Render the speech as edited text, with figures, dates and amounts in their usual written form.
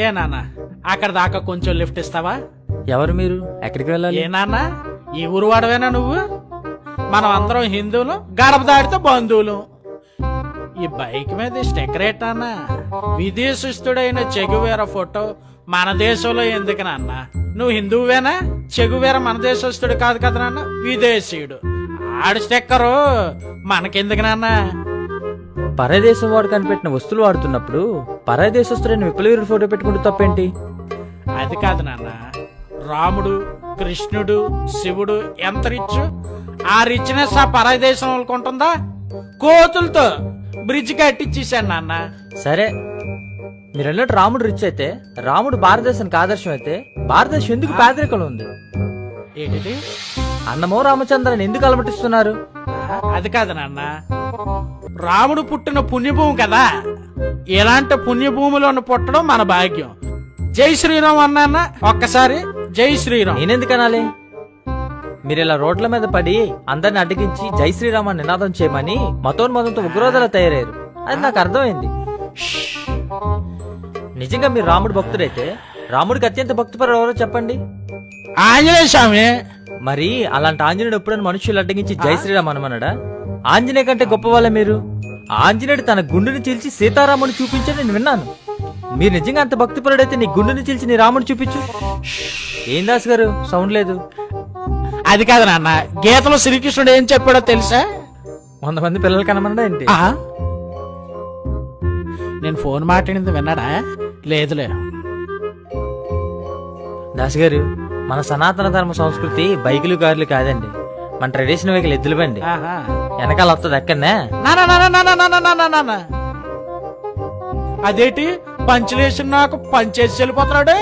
ఏ నాన్న అక్కడ దాకా కొంచెం లిఫ్ట్ ఇస్తావా? ఎవరు మీరు? ఎక్కడికి వెళ్ళాలి? ఏ నాన్న ఈ ఊరు వాడవేనా నువ్వు? మనం అందరం హిందువులు, గడప దాడితో బంధువులు. ఈ బైక్ మీద స్టిక్కర్ ఏంటన్నా? విదేశస్తుడైన చెగువేర ఫోటో మన దేశంలో ఎందుకు నాన్న? నువ్వు హిందువువేనా? చెగువేర మన దేశస్తుడు కాదు కదా నాన్న, విదేశీయుడు. ఆడు స్టిక్కరు మనకెందుకు నాన్న? పరదేశం వాడు కనిపెట్టిన వస్తువులు వాడుతున్నప్పుడు పరదేశస్తుడైన విప్లవీరుడు ఫోటో పెట్టుకుంటూ తప్పేంటి? అది కాదు నాన్న, రాముడు, కృష్ణుడు, శివుడు ఎంత రిచ్, ఆ రిచ్నెస్ ఆ పరదేశం వాళ్ళకుంటుందా? కోతులతో బ్రిడ్జ్ కట్టించేశాను నాన్న. సరే, మీరు అన్నట్టు రాముడు రిచ్ అయితే, రాముడు భారతదేశానికి ఆదర్శం అయితే, భారతదేశం ఎందుకు పేదరికంలో ఉంది? ఏంటిది? అన్నమో రామచంద్రని ఎందుకు అలమటిస్తున్నారు? అది కాదు నాన్న, రాముడు పుట్టిన పుణ్యభూమి కదా, ఇలాంటి పుణ్యభూమిలో పుట్టడం మన భాగ్యం. జై శ్రీరామ్ అన్నా ఒక్కసారి జై శ్రీరామ్. నేనెందుకు అనాలి? మీరు ఇలా రోడ్ల మీద పడి అందరిని అడ్డగించి జై శ్రీరామ్ అని నినాదం చేయమని మతోన్మతంతో ఉగ్రవాదులా తయారయ్యారు. అది నాకు అర్థమైంది. నిజంగా మీరు రాముడు భక్తుడైతే రాముడికి అత్యంత భక్తిపరుడు ఎవరో చెప్పండి. ఆంజనేయ స్వామి. మరి అలాంటి ఆంజనేయుడు ఎప్పుడైనా మనుషులు అడ్డగించి జై శ్రీరామ్ అనమన్నాడా? ఆంజనేయ కంటే గొప్ప వాళ్ళ మీరు. ఆంజనేయుడు తన గుండెని చీల్చి సీతారాముని చూపించని నేను విన్నాను. మీరు నిజంగా అంత భక్తిపరుడైతే నీ గుండెని చీల్చి నీ రాముని చూపించు. ఏం దాస్ గారు సౌండ్ లేదు? అది కాదు నాన్న, గీతలో శ్రీకృష్ణుడు ఏం చెప్పాడో తెలుసా? 100 మంది పిల్లలు కనమన్నాడా ఏంటి? నేను ఫోన్ మాట్లాడింది విన్నాడా? లేదులే. దాస్ గారు, మన సనాతన ధర్మ సంస్కృతి బైకులు కార్లు కాదండి, మన ట్రెడిషనల్ వెహికల్ ఎద్దులు బండి. వెనకాల వస్తుంది ఎక్కడనే. అదేంటి పంచలేసి నాకు పంచేసి వెళ్ళిపోతున్నాడు?